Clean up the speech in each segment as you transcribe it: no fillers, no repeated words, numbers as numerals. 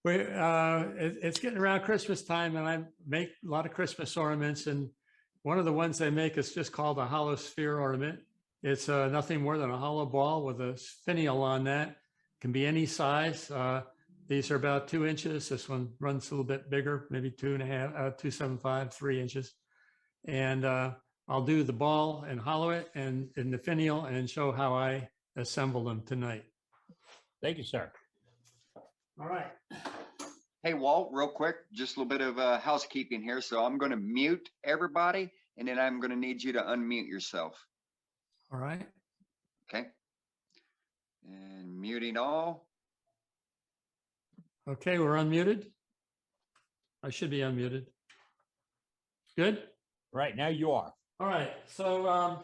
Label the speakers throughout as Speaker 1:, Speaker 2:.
Speaker 1: It's getting around Christmas time, and I make a lot of Christmas ornaments. And one of the ones I make is just called a hollow sphere ornament. It's nothing more than a hollow ball with a finial on that. Can be any size. These are about 2 inches. This one runs a little bit bigger, maybe 2.5, 2.75, 3 inches. And I'll do the ball and hollow it and in the finial and show how I assemble them tonight.
Speaker 2: Thank you, sir.
Speaker 1: All right.
Speaker 3: Hey, Walt, real quick, just a little bit of housekeeping here. So I'm going to mute everybody, and then I'm going to need you to unmute yourself.
Speaker 1: All right.
Speaker 3: Okay. And muting all.
Speaker 1: Okay, we're unmuted. I should be unmuted. Good.
Speaker 2: Right now you are.
Speaker 1: All right. So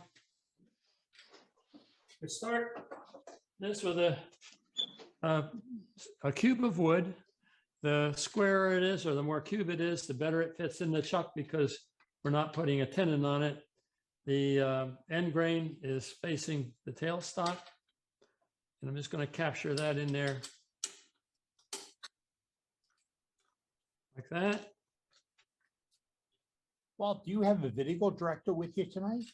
Speaker 1: we start this with a cube of wood. The squarer it is, or the more cube it is, the better it fits in the chuck because we're not putting a tenon on it. The end grain is facing the tailstock. And I'm just going to capture that in there like that.
Speaker 2: Walt, do you have a video director with you tonight?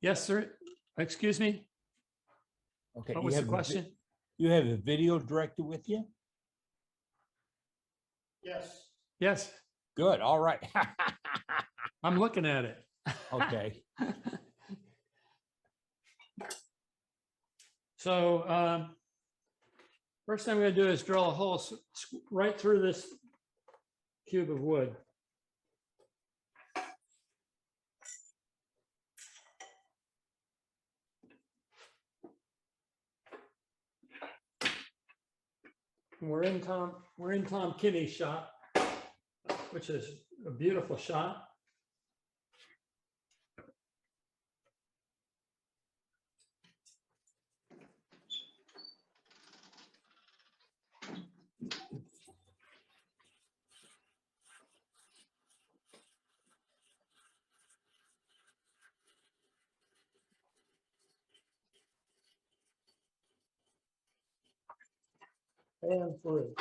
Speaker 1: Yes, sir. Excuse me.
Speaker 2: Okay.
Speaker 1: What was the question?
Speaker 2: You have a video director with you?
Speaker 1: Yes. Yes.
Speaker 2: Good. All right.
Speaker 1: I'm looking at it.
Speaker 2: Okay.
Speaker 1: So first thing I'm going to do is drill a hole right through this cube of wood. We're in Tom Kinney's shop, which is a beautiful shop. And through.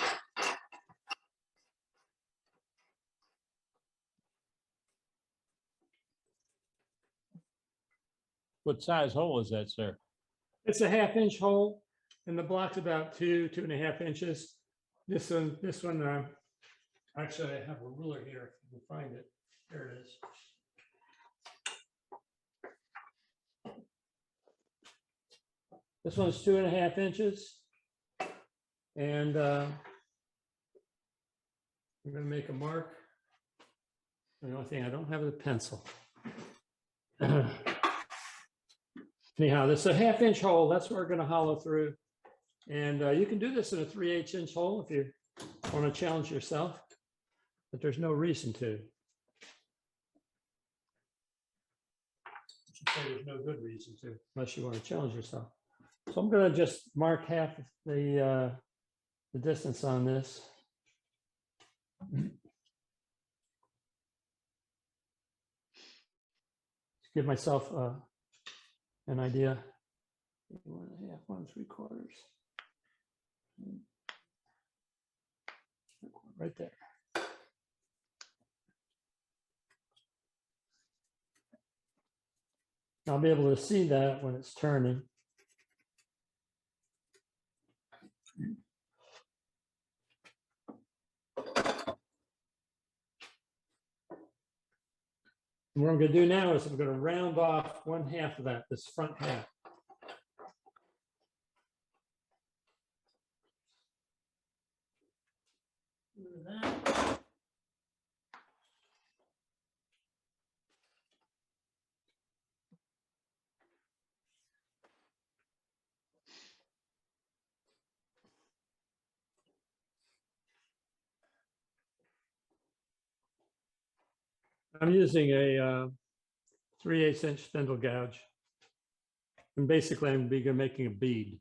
Speaker 2: What size hole is that, sir?
Speaker 1: It's a 1/2 inch hole, and the block's about 2.5 inches. This one, actually, I have a ruler here. If you can find it, there it is. This one's 2.5 inches. And I'm going to make a mark. The only thing, I don't have the pencil. Anyhow, this is a 1/2 inch hole. That's what we're going to hollow through. And you can do this in a 3/8 inch hole if you want to challenge yourself, but there's no reason to. I should say there's no good reason to, unless you want to challenge yourself. So I'm going to just mark half of the distance on this. Give myself an idea. 1.5, 1 3/4. Right there. I'll be able to see that when it's turning. And what I'm going to do now is I'm going to round off 1/2 of that, this front half. That. I'm using a 3/8 inch spindle gouge. And basically I'm making a bead.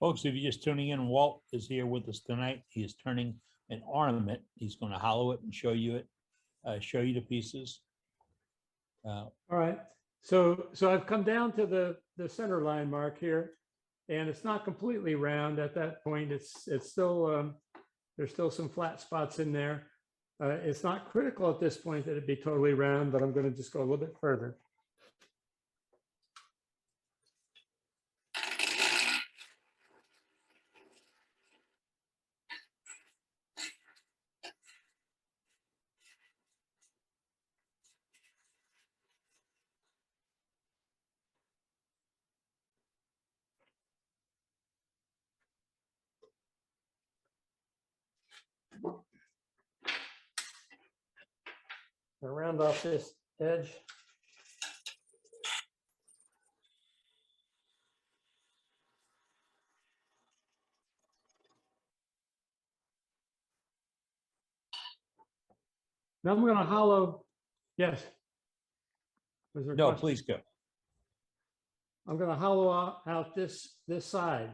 Speaker 2: Folks, if you're just tuning in, Walt is here with us tonight. He is turning an ornament. He's going to hollow it and show you it, show you the pieces.
Speaker 1: All right. So I've come down to the center line mark here, and it's not completely round at that point. It's still, there's still some flat spots in there. It's not critical at this point that it be totally round, but I'm going to just go a little bit further. I'll round off this edge. Now I'm going to hollow. Yes. Was there a
Speaker 2: No,
Speaker 1: question?
Speaker 2: please go.
Speaker 1: I'm going to hollow out this side.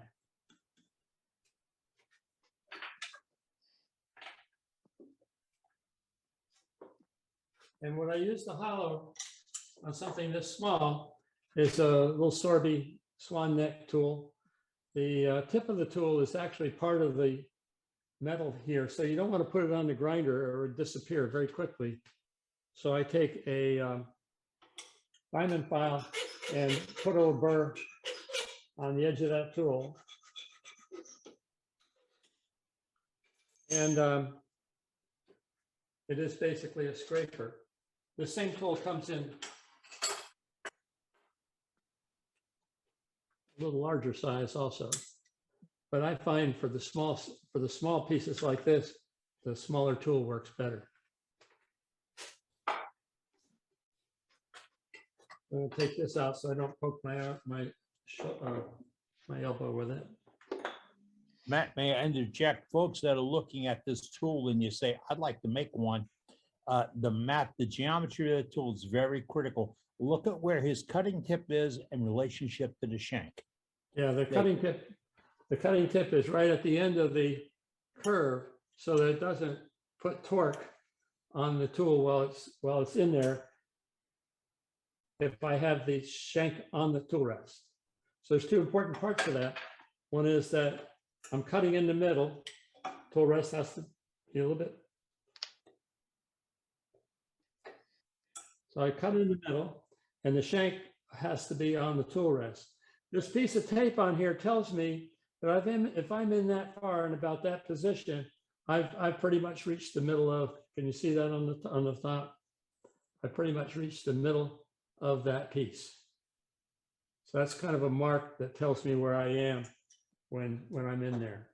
Speaker 1: And when I use the hollow on something this small, is a little Sorby swan neck tool. The tip of the tool is actually part of the metal here, so you don't want to put it on the grinder or it would disappear very quickly. So I take a diamond file and put a little burr on the edge of that tool. And it is basically a scraper. The same tool comes in a little larger size also. But I find for the small pieces like this, the smaller tool works better. I'm going to take this out so I don't poke my elbow with it.
Speaker 2: Matt, may I interject? Folks that are looking at this tool and you say, I'd like to make one, the geometry of the tool is very critical. Look at where his cutting tip is in relationship to the shank.
Speaker 1: Yeah, the cutting tip is right at the end of the curve so that it doesn't put torque on the tool while it's in there if I have the shank on the tool rest. So there's two important parts to that. One is that I'm cutting in the middle. Tool rest has to be a little bit. So I cut in the middle and the shank has to be on the tool rest. This piece of tape on here tells me that if I'm in that far and about that position, I've pretty much reached the middle of, can you see that on the top? I pretty much reached the middle of that piece. So that's kind of a mark that tells me where I am when I'm in there.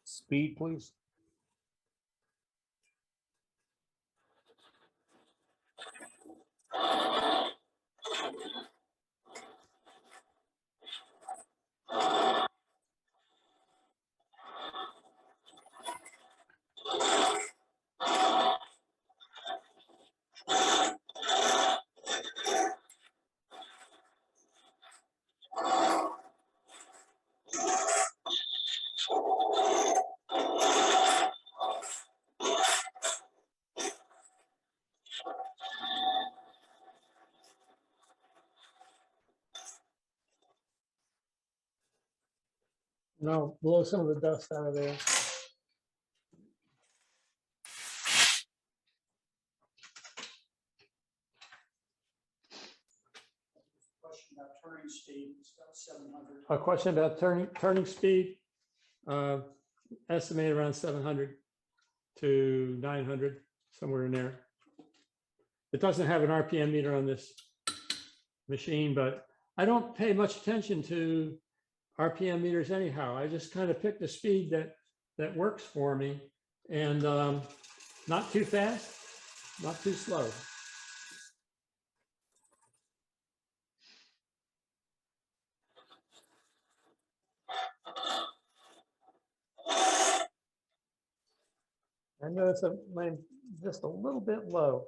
Speaker 2: Speed, please.
Speaker 1: Now blow some of the dust out of there.
Speaker 4: Question about turning speed, it's about 700.
Speaker 1: A question about turning speed, estimated around 700 to 900, somewhere in there. It doesn't have an RPM meter on this machine, but I don't pay much attention to RPM meters anyhow. I just kind of pick the speed that works for me, and not too fast, not too slow. I notice I'm just a little bit low.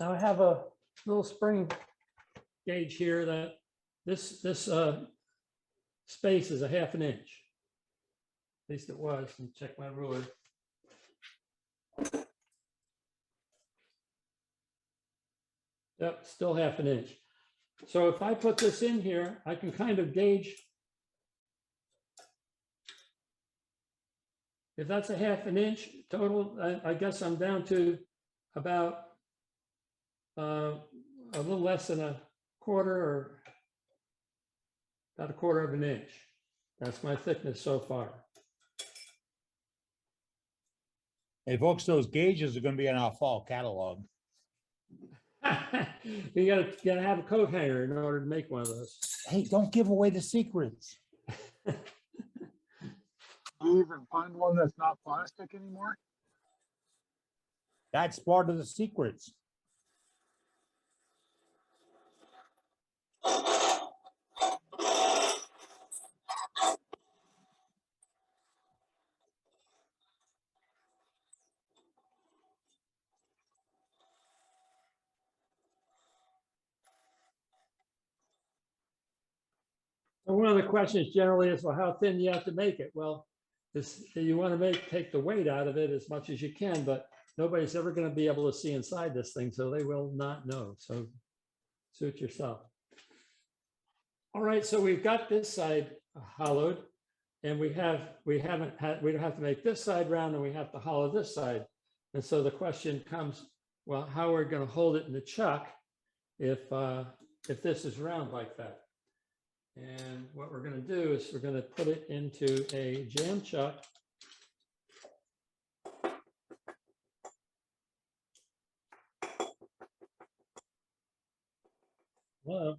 Speaker 1: Now I have a little spring gauge here that this space is a 1/2 inch. At least it was. Let me check my ruler. Yep, still 1/2 inch. So if I put this in here, I can kind of gauge. If that's a 1/2 inch total, I guess I'm down to about a little less than a quarter, or about a 1/4 inch. That's my thickness so far.
Speaker 2: Hey, folks, those gauges are gonna be in our fall catalog.
Speaker 1: You gotta have a coat hanger in order to make one of those.
Speaker 2: Hey, don't give away the secrets.
Speaker 5: Do you even find one that's not plastic anymore?
Speaker 2: That's part of the secrets.
Speaker 1: And one of the questions generally is, well, how thin do you have to make it? Well, you want to take the weight out of it as much as you can, but nobody's ever going to be able to see inside this thing, so they will not know. So suit yourself. All right, so we've got this side hollowed, and we don't have to make this side round, and we have to hollow this side. And so the question comes, well, how are we going to hold it in the chuck if this is round like that? And what we're going to do is we're going to put it into a jam chuck. Hello.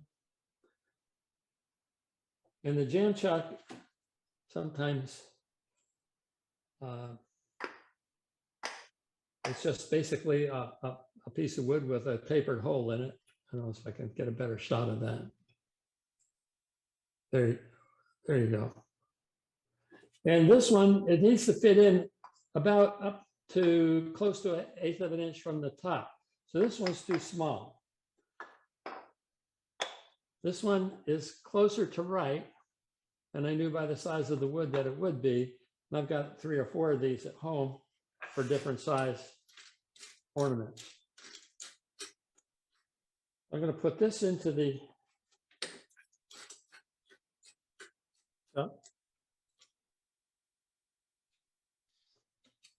Speaker 1: And the jam chuck sometimes it's just basically a piece of wood with a tapered hole in it. I don't know if I can get a better shot of that. There you go. And this one, it needs to fit in about up to close to 1/8 inch from the top. So this one's too small. This one is closer to right, and I knew by the size of the wood that it would be. And I've got 3 or 4 of these at home for different size ornaments. I'm going to put this into the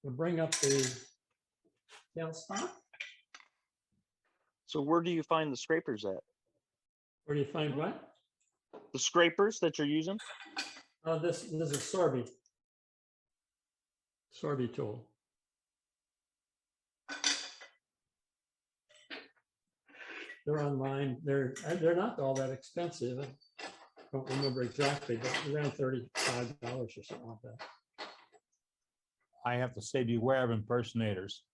Speaker 1: we'll bring up the tailstock.
Speaker 6: So where do you find the scrapers at?
Speaker 1: Where do you find what?
Speaker 6: The scrapers that you're using?
Speaker 1: This is a Sorby tool. They're online. They're not all that expensive. I don't remember exactly, but around $35 or something like that.
Speaker 2: I have to say, beware of impersonators.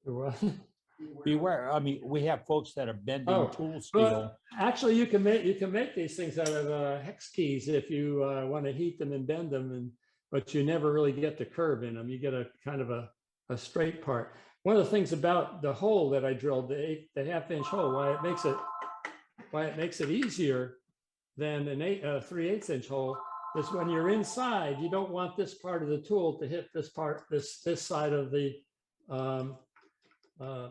Speaker 1: Well,
Speaker 2: Beware. I mean, we have folks that are bending
Speaker 1: Oh,
Speaker 2: tool steel.
Speaker 1: well, actually, you can make these things out of hex keys if you want to heat them and bend them, but you never really get the curve in them. You get a kind of a straight part. One of the things about the hole that I drilled, the 1/2 inch hole, why it makes it easier than a 3/8 inch hole is when you're inside, you don't want this part of the tool to hit this part, this side of the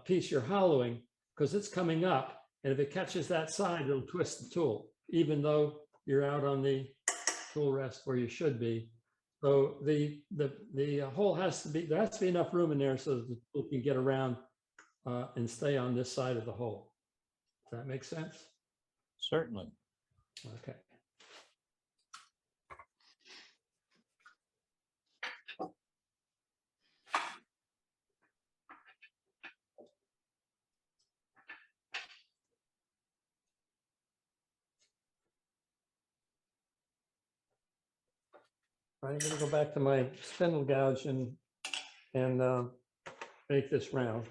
Speaker 1: piece you're hollowing, because it's coming up, and if it catches that side, it'll twist the tool, even though you're out on the tool rest where you should be. So the hole there has to be enough room in there so that the tool can get around and stay on this side of the hole. Does that make sense?
Speaker 2: Certainly.
Speaker 1: Okay. I'm going to go back to my spindle gouge and make this round.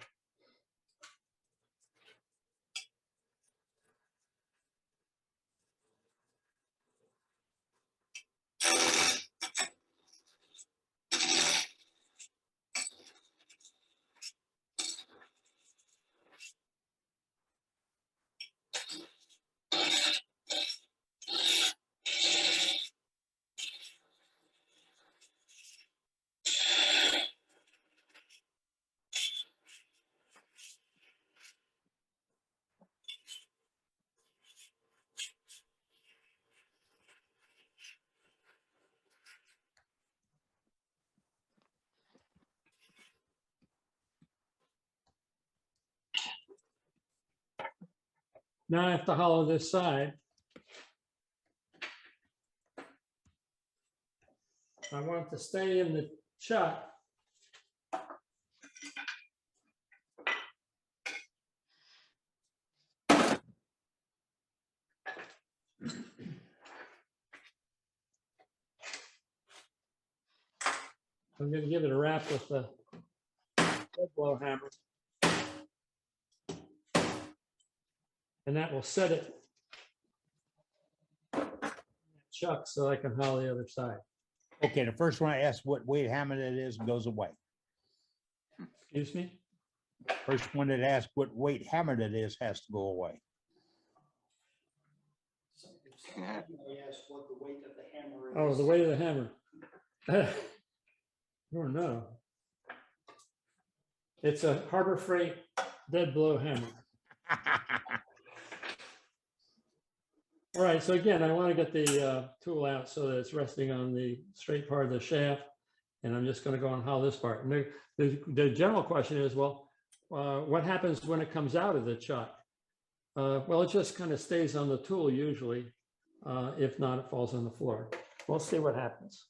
Speaker 1: Now I have to hollow this side. I want it to stay in the chuck. I'm going to give it a wrap with the lead blow hammer. And that will set it chuck so I can hollow the other side.
Speaker 2: Okay, the first one I asked what weight hammer it is goes away.
Speaker 1: Excuse me?
Speaker 2: First one that asked what weight hammer it is has to go away.
Speaker 3: Yeah.
Speaker 4: Somebody asked what the weight of the hammer is.
Speaker 1: Oh, the weight of the hammer. Oh, no. It's a Harbor Freight dead blow hammer. All right, so again, I want to get the tool out so that it's resting on the straight part of the shaft. And I'm just going to go and hollow this part. And the general question is, well, what happens when it comes out of the chuck? Well, it just kind of stays on the tool usually. If not, it falls on the floor. We'll see what happens.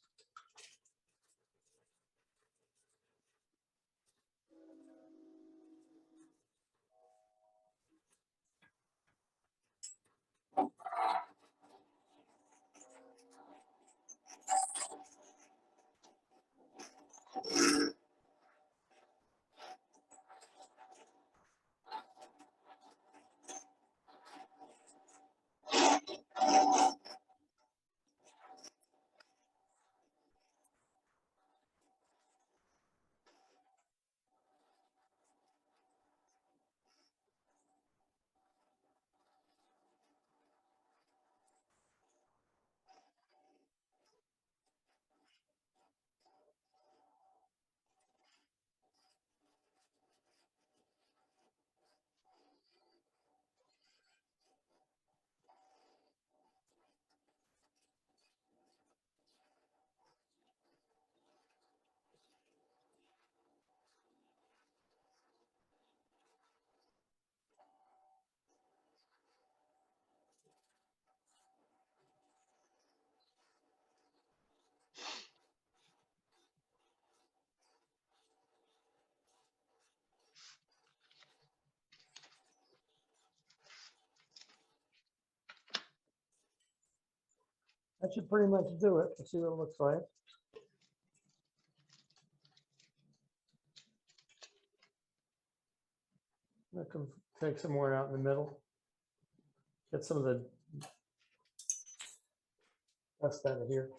Speaker 1: That should pretty much do it. Let's see what it looks like. I can take some more out in the middle. Get some of the dust out of here.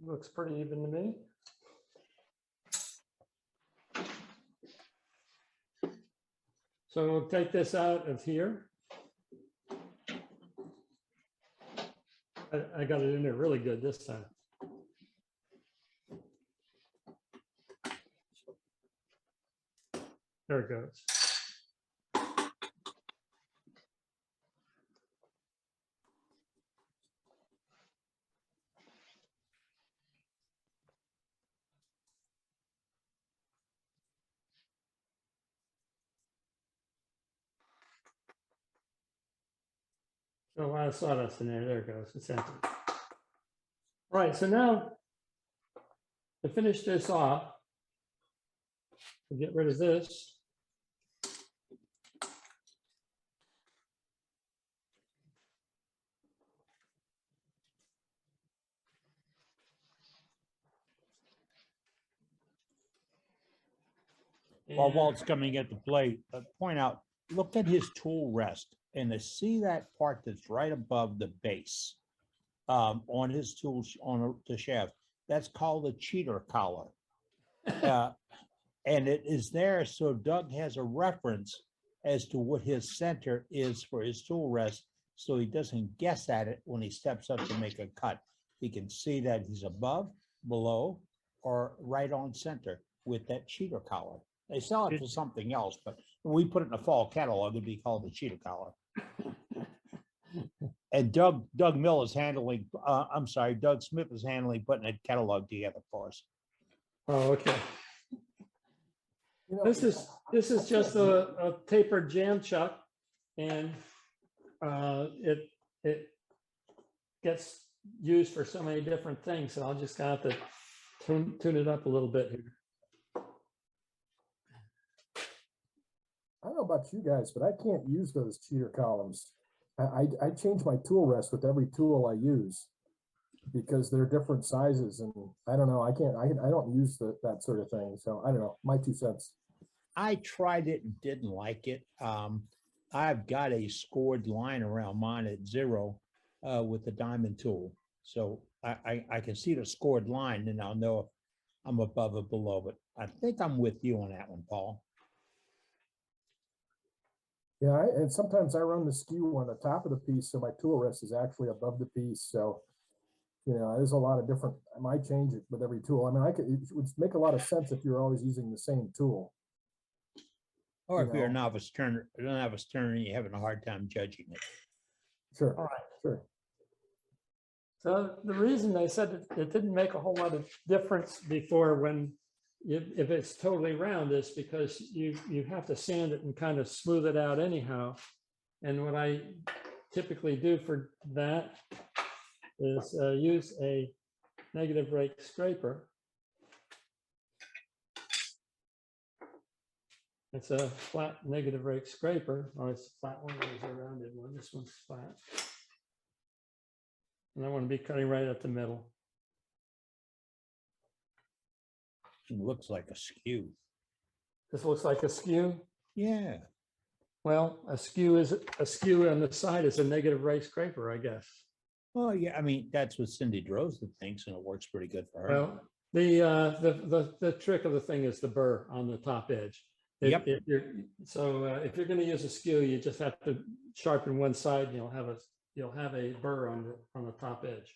Speaker 1: Looks pretty even to me. So we'll take this out of here. I got it in there really good this time. There it goes. So a lot of sawdust in there. There it goes. It's empty. Right. So now to finish this off, we'll get rid of this.
Speaker 2: While
Speaker 1: And-
Speaker 2: Walt's coming at the plate, point out, look at his tool rest and to see that part that's right above the base on his tools on the shaft. That's called a cheater collar. And it is there so Doug has a reference as to what his center is for his tool rest, so he doesn't guess at it when he steps up to make a cut. He can see that he's above, below, or right on center with that cheater collar. They sell it for something else, but when we put it in a fall catalog, it'd be called the cheater collar. And Doug Mill is handling, Doug Smith is handling putting a catalog together for us.
Speaker 1: Oh, okay.
Speaker 7: You know,
Speaker 1: This is just a tapered jam chuck, and it gets used for so many different things. So I'll just have to tune it up a little bit here.
Speaker 7: I don't know about you guys, but I can't use those cheater columns. I change my tool rest with every tool I use because they're different sizes, and I don't know. I don't use that sort of thing. So I don't know. My 2 cents.
Speaker 2: I tried it and didn't like it. I've got a scored line around mine at 0 with the diamond tool. So I can see the scored line and I'll know if I'm above or below, but I think I'm with you on that one, Paul.
Speaker 7: Yeah, and sometimes I run the skew on the top of the piece, so my tool rest is actually above the piece. So, you know, there's a lot of different. I might change it with every tool. I mean, it would make a lot of sense if you're always using the same tool.
Speaker 2: Or
Speaker 7: You
Speaker 2: if you're a
Speaker 7: know.
Speaker 2: novice turner, and you're having a hard time judging it.
Speaker 7: Sure.
Speaker 1: All right.
Speaker 7: Sure.
Speaker 1: So the reason they said it didn't make a whole lot of difference before when if it's totally round is because you have to sand it and kind of smooth it out anyhow. And what I typically do for that is use a negative rake scraper. It's a flat negative rake scraper, or it's a flat one, there's a rounded one. This one's flat. And I want to be cutting right at the middle.
Speaker 2: It looks like a skew.
Speaker 1: This looks like a skew.
Speaker 2: Yeah.
Speaker 1: Well, a skew on the side is a negative rake scraper, I guess.
Speaker 2: Well, yeah, I mean, that's what Cindy Drozdon thinks, and it works pretty good for her.
Speaker 1: Well, the trick of the thing is the burr on the top edge.
Speaker 2: Yep.
Speaker 1: If you're going to use a skew, you just have to sharpen one side, and you'll have a burr on the top edge.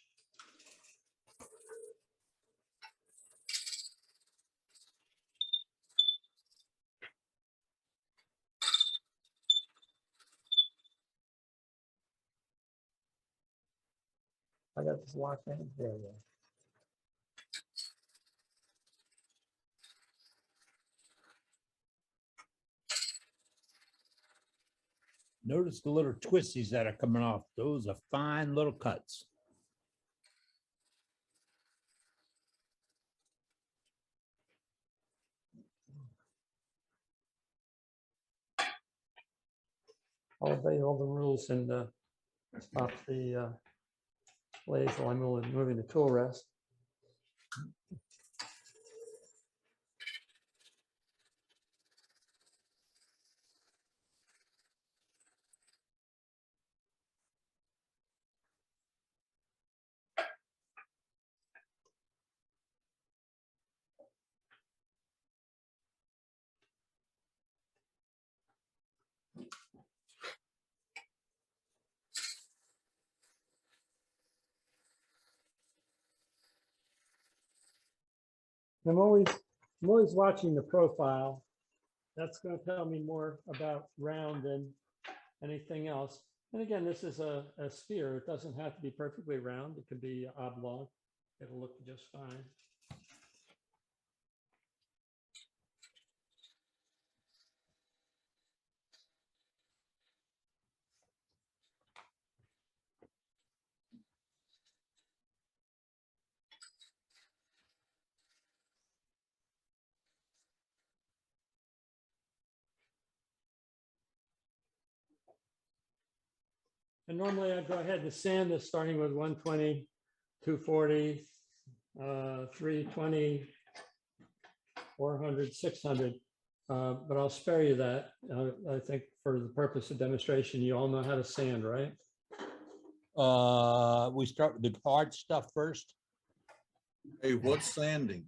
Speaker 1: I got this locked in. There we go.
Speaker 2: Notice the little twisties that are coming off. Those are fine little cuts.
Speaker 1: I'll obey all the rules and stop the lathe while I'm moving the tool rest. I'm always watching the profile. That's going to tell me more about round than anything else. And again, this is a sphere. It doesn't have to be perfectly round. It could be oblong. It'll look just fine. And normally I go ahead and sand this starting with 120, 240, 320, 400, 600. but I'll spare you that. I think for the purpose of demonstration, you all know how to sand, right?
Speaker 2: We start with the hard stuff first.
Speaker 8: Hey, what's sanding?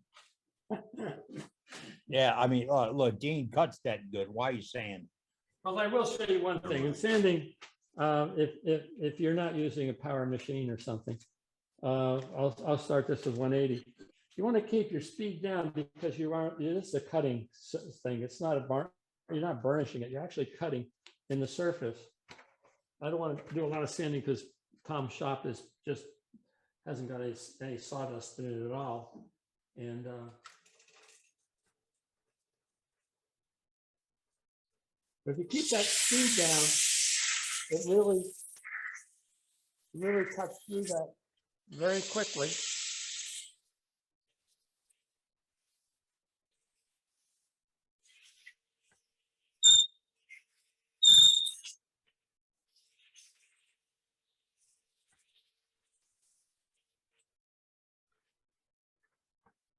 Speaker 2: Yeah, I mean, look, Dean cuts that good. Why are you saying?
Speaker 1: Well, I will show you one thing. In sanding, if you're not using a power machine or something, I'll start this with 180. You want to keep your speed down because this is a cutting thing. It's not you're not burnishing it. You're actually cutting in the surface. I don't want to do a lot of sanding because Tom's shop hasn't got any sawdust in it at all. And but if you keep that speed down, it really cuts through that very quickly.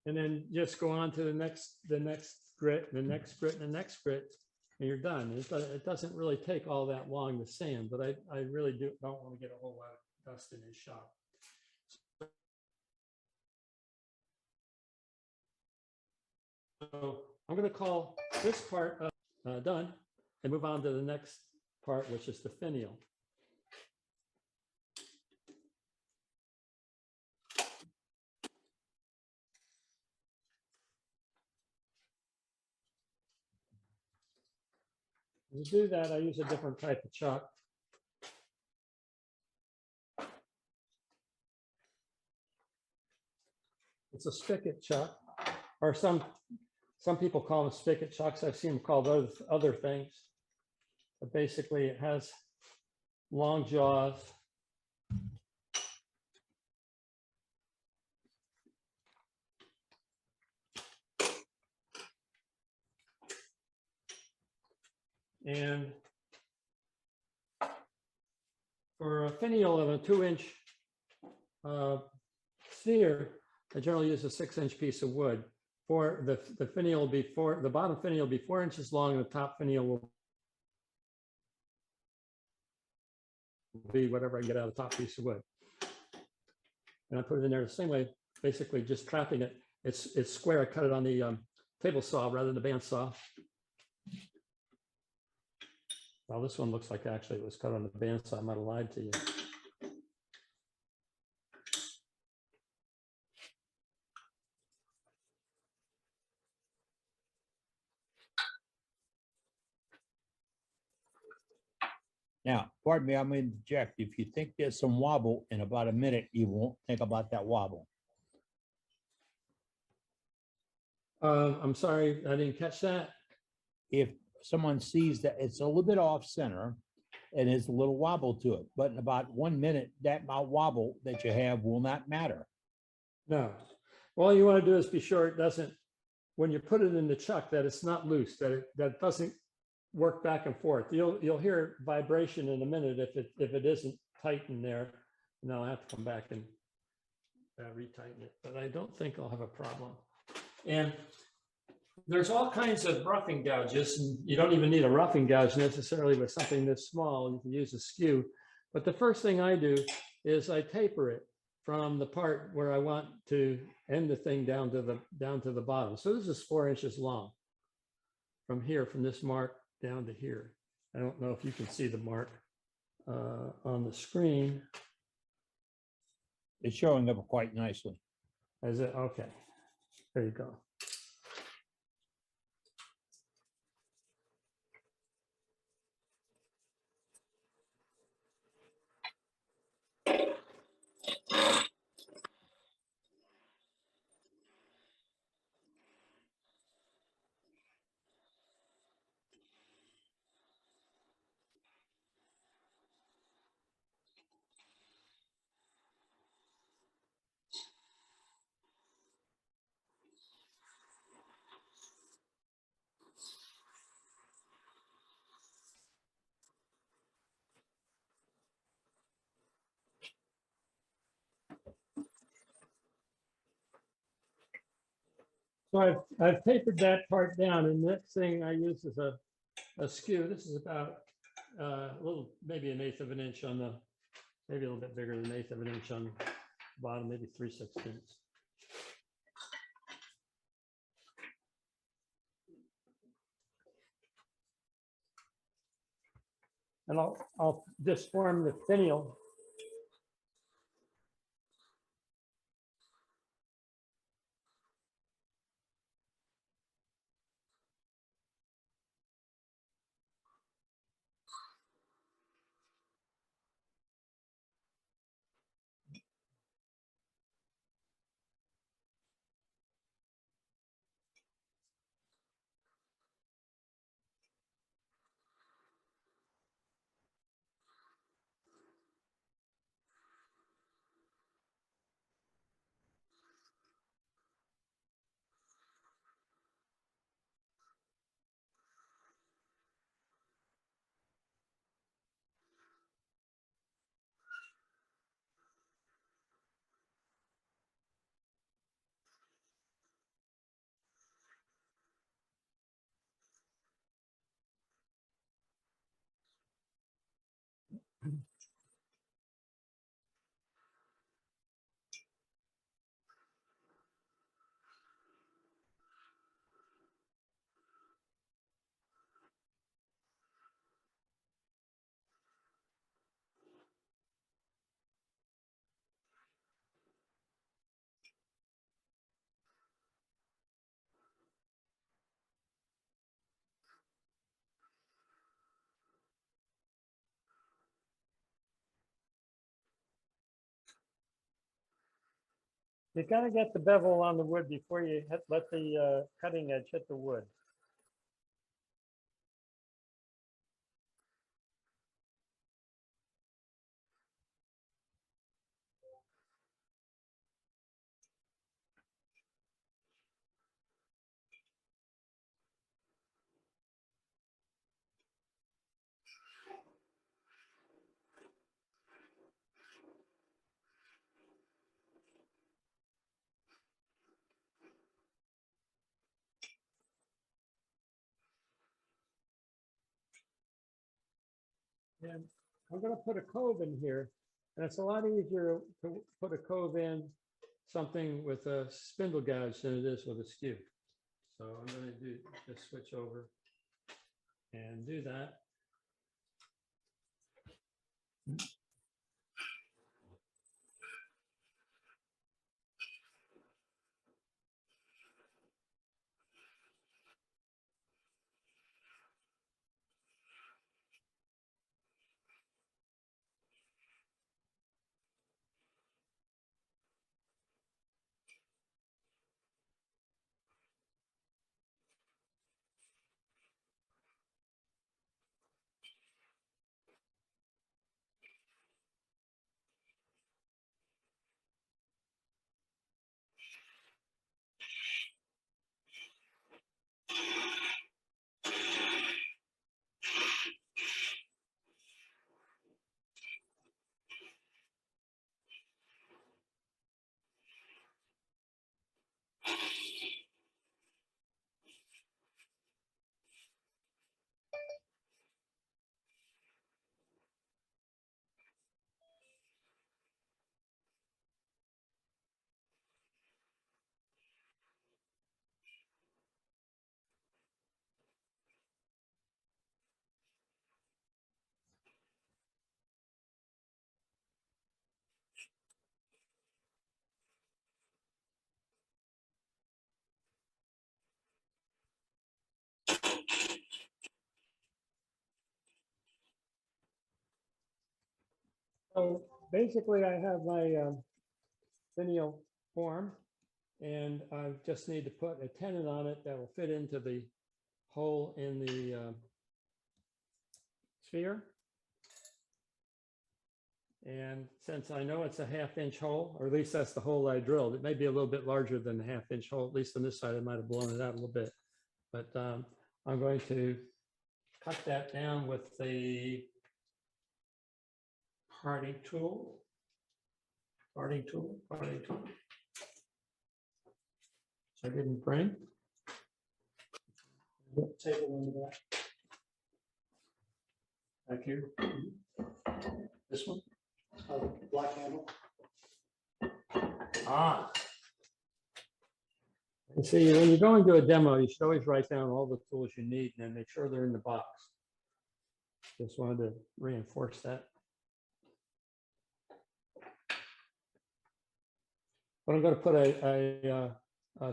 Speaker 1: And then just go on to the next grit, the next grit, and the next grit, and you're done. It doesn't really take all that long to sand, but I really don't want to get a whole lot of dust in his shop. So I'm going to call this part done and move on to the next part, which is the finial. To do that, I use a different type of chalk. It's a spigot chalk, or some people call them spigot chalks. I've seen them called other things. But basically, it has long jaws. And for a finial of a 2-inch sphere, I generally use a 6-inch piece of wood. For the finial the bottom finial will be 4 inches long, and the top finial will be whatever I get out of the top piece of wood. And I put it in there the same way, basically just trapping it. It's square. I cut it on the table saw rather than the bandsaw. Well, this one looks like actually it was cut on the bandsaw. I might have lied to you.
Speaker 2: Now, pardon me, I'm going to interject. If you think there's some wobble in about a minute, you won't think about that wobble.
Speaker 1: I'm sorry, I didn't catch that.
Speaker 2: If someone sees that it's a little bit off center and there's a little wobble to it, but in about 1 minute, that wobble that you have will not matter.
Speaker 1: No. All you want to do is be sure it doesn't, when you put it in the chuck, that it's not loose, that it doesn't work back and forth. You'll hear vibration in a minute if it isn't tight in there. And I'll have to come back and retighten it, but I don't think I'll have a problem. And there's all kinds of roughing gouges, and you don't even need a roughing gouge necessarily with something this small. You can use a skew. But the first thing I do is I taper it from the part where I want to end the thing down to the bottom. So this is 4 inches long from here, from this mark down to here. I don't know if you can see the mark on the screen.
Speaker 2: It's showing up quite nicely.
Speaker 1: Is it? Okay. There you go. So I've tapered that part down, and next thing I use is a skew. This is about a little, maybe 1/8 of an inch on the, maybe a little bit bigger than 1/8 of an inch on the bottom, maybe 3/16. And I'll just form the finial. You gotta get the bevel on the wood before you let the cutting edge hit the wood. And I'm gonna put a cove in here, and it's a lot easier to put a cove in something with a spindle gouge than it is with a skew. So I'm gonna just switch over and do that. So basically I have my finial form, and I just need to put a tenon on it that will fit into the hole in the sphere. And since I know it's a 1/2 inch hole, or at least that's the hole I drilled, it may be a little bit larger than the 1/2 inch hole, at least on this side, I might have blown it out a little bit. But I'm going to cut that down with the parting tool. Parting tool. I didn't bring.
Speaker 4: Table in the back.
Speaker 1: Back here. This one?
Speaker 4: Black handle.
Speaker 1: Ah. You see, when you're going to a demo, you should always write down all the tools you need and then make sure they're in the box. Just wanted to reinforce that. But I'm going to put a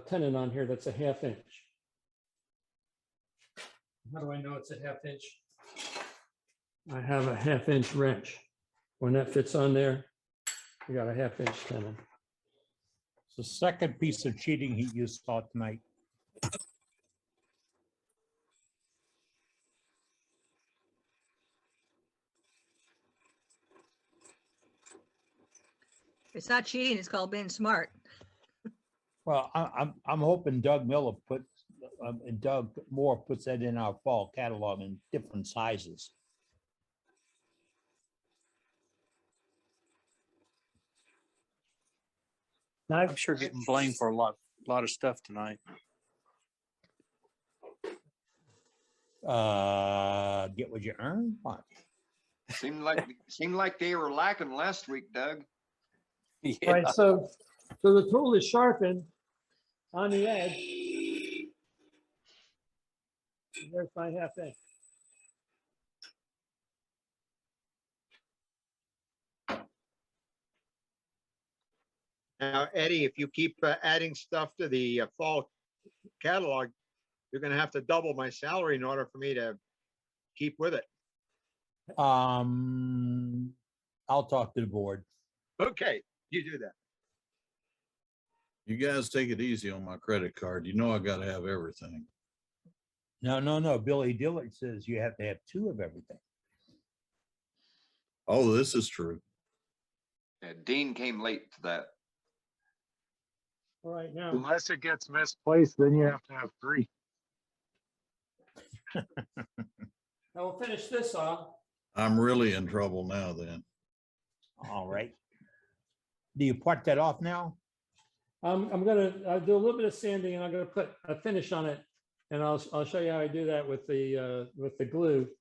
Speaker 1: tenon on here that's a 1/2 inch. How do I know it's a 1/2 inch? I have a 1/2 inch wrench. When that fits on there, you got a 1/2 inch tenon.
Speaker 2: It's the second piece of cheating he you saw tonight.
Speaker 9: It's not cheating, it's called being smart.
Speaker 2: Well, I'm hoping Doug Miller puts, and Doug Moore puts that in our fall catalog in different sizes.
Speaker 10: I'm sure getting blamed for a lot of stuff tonight.
Speaker 2: Get what you earn. What?
Speaker 3: Seemed like they were lacking last week, Doug.
Speaker 10: Yeah.
Speaker 1: Right, so the tool is sharpened on the edge. There's my 1/2 inch.
Speaker 11: Now, Eddie, if you keep adding stuff to the fall catalog, you're gonna have to double my salary in order for me to keep with it.
Speaker 2: I'll talk to the board.
Speaker 11: Okay, you do that.
Speaker 8: You guys take it easy on my credit card. You know I gotta have everything.
Speaker 2: No. Billy Dillard says you have to have 2 of everything.
Speaker 8: Oh, this is true.
Speaker 3: Yeah, Dean came late to that.
Speaker 1: All right, now,
Speaker 5: Unless it gets misplaced, then you have to have 3.
Speaker 1: now we'll finish this off.
Speaker 8: I'm really in trouble now then.
Speaker 2: All right. Do you part that off now?
Speaker 1: I'm gonna do a little bit of sanding and I'm gonna put a finish on it. And I'll show you how I do that with the glue.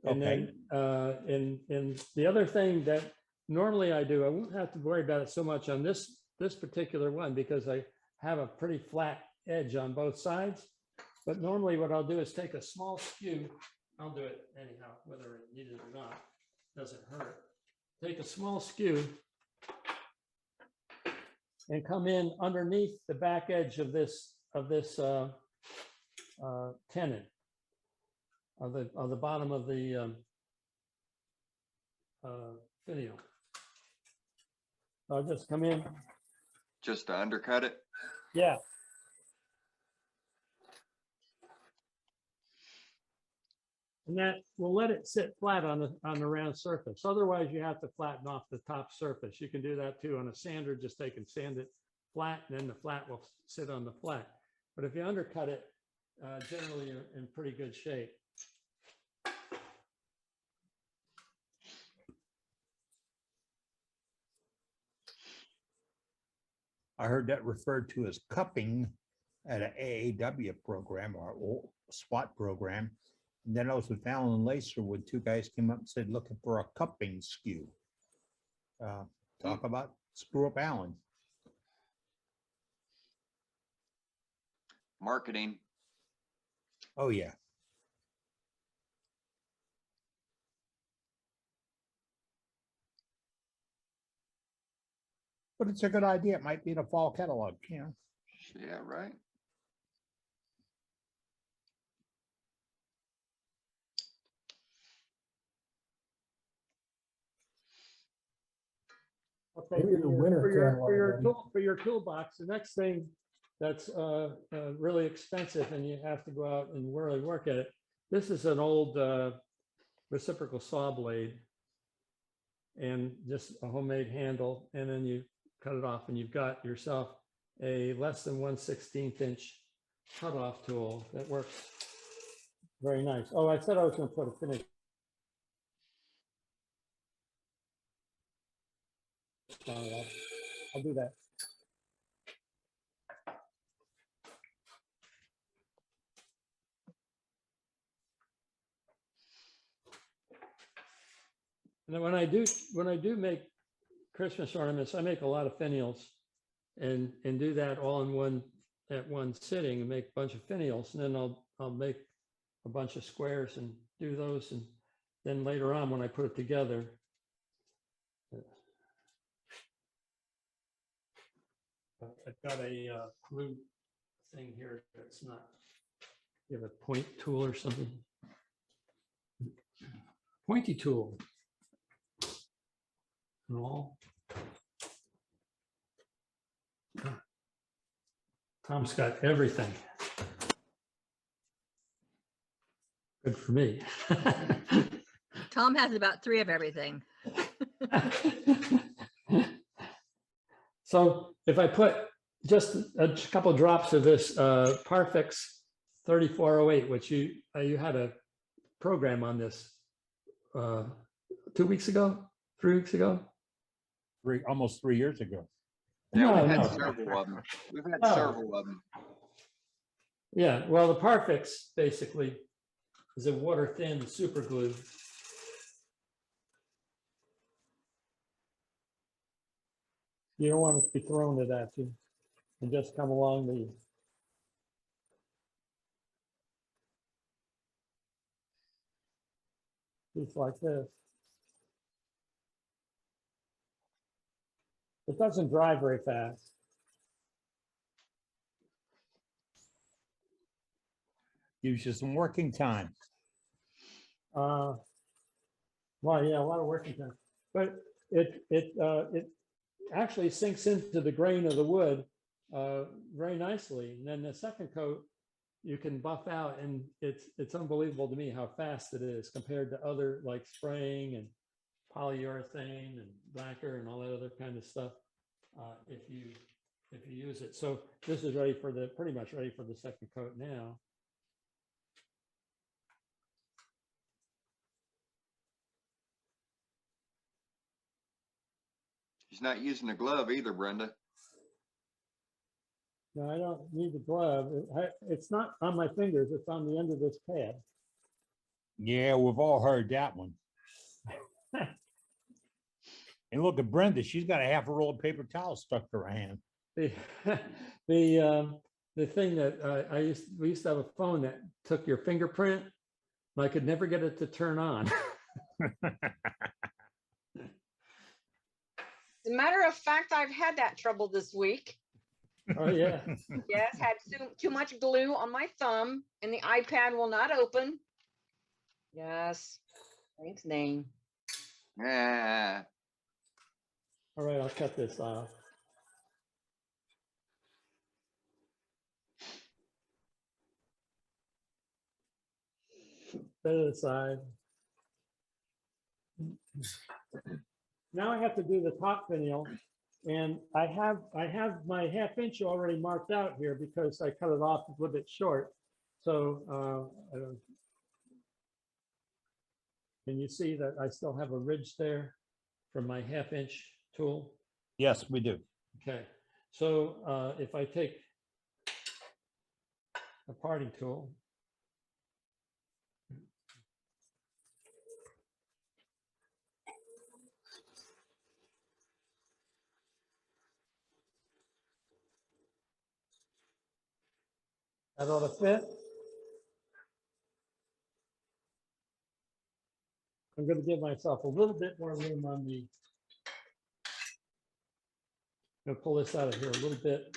Speaker 1: And
Speaker 2: Okay.
Speaker 1: then, and the other thing that normally I do, I won't have to worry about it so much on this particular one because I have a pretty flat edge on both sides. But normally what I'll do is take a small skew. I'll do it anyhow, whether it needed it or not, doesn't hurt. Take a small skew and come in underneath the back edge of this tenon of the bottom of the finial. I'll just come in.
Speaker 3: Just to undercut it.
Speaker 1: Yeah. And that will let it sit flat on the round surface. Otherwise, you have to flatten off the top surface. You can do that too on a sander. Just take and sand it flat, and then the flat will sit on the flat. But if you undercut it, generally you're in pretty good shape.
Speaker 2: I heard that referred to as cupping at an AAW program or SWAT program. And then I was with Alan Lacer when 2 guys came up and said, looking for a cupping skew. Talk about screw up Alan.
Speaker 3: Marketing.
Speaker 2: Oh, yeah. But it's a good idea. It might be in a fall catalog, you know.
Speaker 3: Yeah, right.
Speaker 1: Okay,
Speaker 7: Maybe the winter
Speaker 1: for your toolbox, the next thing that's really expensive and you have to go out and really work at it. This is an old reciprocal saw blade and just a homemade handle, and then you cut it off and you've got yourself a less than 1/16 inch cutoff tool that works very nice. Oh, I said I was going to put a finish on it. I'll do that. And then when I do make Christmas ornaments, I make a lot of finials and do that all in one sitting and make a bunch of finials. And then I'll make a bunch of squares and do those. And then later on, when I put it together, I've got a glue thing here that's not, you have a point tool or something? Pointy tool. And all. Tom's got everything. Good for me.
Speaker 9: Tom has about 3 of everything.
Speaker 1: So if I put just a couple drops of this Parfix 3408, which you had a program on this 2 weeks ago, 3 weeks ago?
Speaker 2: Almost 3 years ago.
Speaker 3: Yeah,
Speaker 1: No,
Speaker 3: we've had
Speaker 1: no.
Speaker 3: several of them. We've had
Speaker 1: Oh.
Speaker 3: several of them.
Speaker 1: Yeah, well, the Parfix basically is a water thin super glue. You don't want it to be thrown it at you and just come along the. Piece like this. It doesn't dry very fast.
Speaker 2: Gives you some working time.
Speaker 1: Well, yeah, a lot of working time, but it actually sinks into the grain of the wood very nicely. And then the second coat, you can buff out, and it's unbelievable to me how fast it is compared to other like spraying and polyurethane and lacquer and all that other kind of stuff. If you use it, so this is ready for pretty much ready for the second coat now.
Speaker 3: He's not using a glove either, Brenda.
Speaker 1: No, I don't need the glove. It's not on my fingers. It's on the end of this pad.
Speaker 2: Yeah, we've all heard that one. And look at Brenda. She's got a half a roll of paper towel stuck to her hand.
Speaker 1: The thing that we used to have a phone that took your fingerprint, and I could never get it to turn on.
Speaker 12: As a matter of fact, I've had that trouble this week.
Speaker 1: Oh yeah.
Speaker 12: Yes, had too much glue on my thumb and the iPad will not open. Yes, thanks, name.
Speaker 3: Yeah.
Speaker 1: All right, I'll cut this off. Set it aside. Now I have to do the top finial, and I have my 1/2 inch already marked out here because I cut it off a little bit short. So can you see that I still have a ridge there from my 1/2 inch tool?
Speaker 2: Yes, we do.
Speaker 1: Okay, so if I take a parting tool, that ought to fit. I'm going to give myself a little bit more room on the. I'm going to pull this out of here a little bit.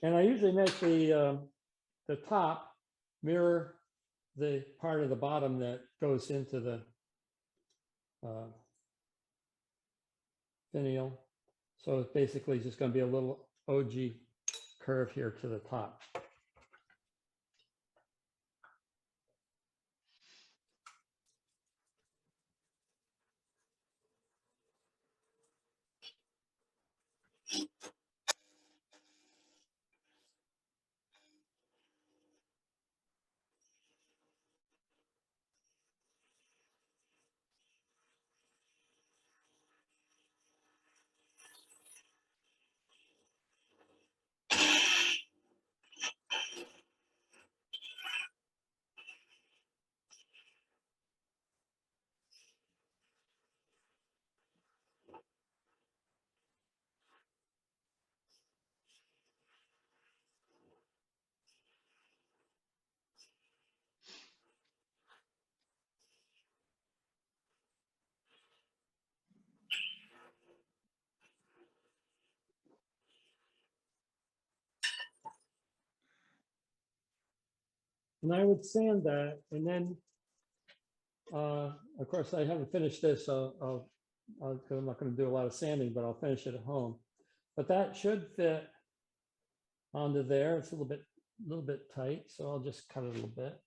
Speaker 1: And I usually make the top mirror the part of the bottom that goes into the finial. So it's basically just going to be a little OG curve here to the top. And I would sand that, and then, of course, I haven't finished this, so because I'm not going to do a lot of sanding, but I'll finish it at home. But that should fit onto there. It's a little bit tight, so I'll just cut it a little bit.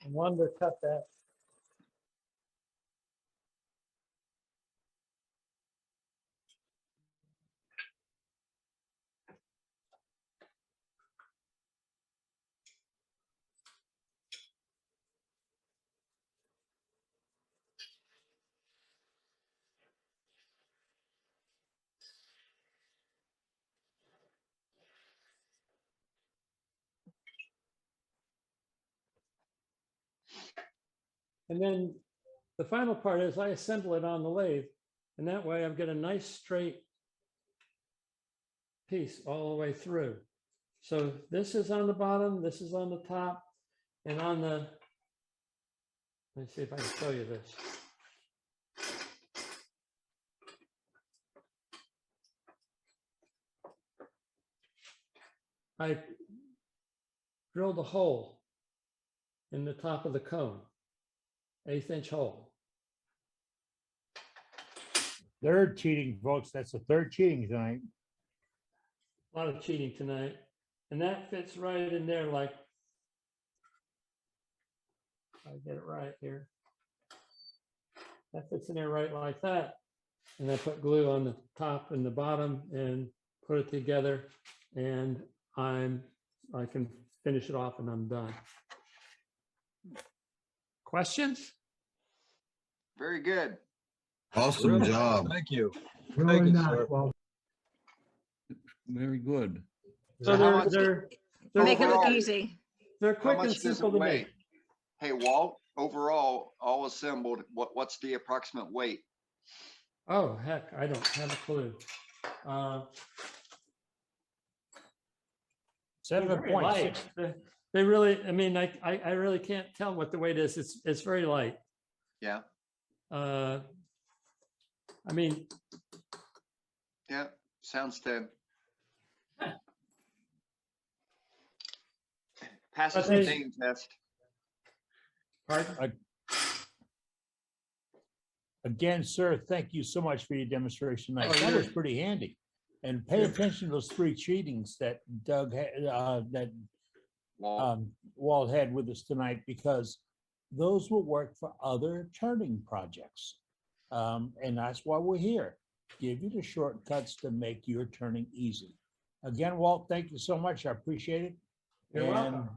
Speaker 1: I wanted to cut that. And then the final part is I assemble it on the lathe, and that way I've got a nice straight piece all the way through. So this is on the bottom, this is on the top, and on the, let me see if I can show you this. I drilled a hole in the top of the cone, 1/8 inch hole.
Speaker 2: Third cheating, folks. That's the third cheating tonight.
Speaker 1: A lot of cheating tonight. And that fits right in there like, if I get it right here. That fits in there right like that. And I put glue on the top and the bottom and put it together, and I can finish it off and I'm done. Questions?
Speaker 3: Very good.
Speaker 8: Awesome
Speaker 5: Really?
Speaker 8: job.
Speaker 5: Thank you.
Speaker 7: Really
Speaker 5: Thank you,
Speaker 7: nice.
Speaker 5: sir.
Speaker 7: Well,
Speaker 8: Very good.
Speaker 1: So
Speaker 3: So how much-
Speaker 1: they're
Speaker 9: Make it look
Speaker 3: Overall-
Speaker 9: easy.
Speaker 1: they're
Speaker 3: How
Speaker 1: quick and
Speaker 3: much does it
Speaker 1: simple to
Speaker 3: weigh?
Speaker 1: make.
Speaker 3: Hey, Walt, overall, all assembled, what's the approximate weight?
Speaker 1: Oh, heck, I don't have a clue. They're very
Speaker 2: 7.6.
Speaker 1: light. They really, I mean, I really can't tell what the weight is. It's very light.
Speaker 3: Yeah,
Speaker 1: I mean,
Speaker 3: yeah, sounds thin. Passes
Speaker 1: But
Speaker 3: the
Speaker 1: they-
Speaker 3: Dane test.
Speaker 1: pardon?
Speaker 2: Again, sir, thank you so much for your demonstration tonight.
Speaker 1: Oh,
Speaker 2: That was
Speaker 1: you're-
Speaker 2: pretty handy. And pay
Speaker 1: you're-
Speaker 2: attention to those three cheatings that Doug had, that
Speaker 3: Walt,
Speaker 2: Walt had with us tonight, because those will work for other turning projects. And that's why we're here. Give you the shortcuts to make your turning easy. Again, Walt, thank you so much. I appreciate it.
Speaker 1: You're welcome.
Speaker 2: And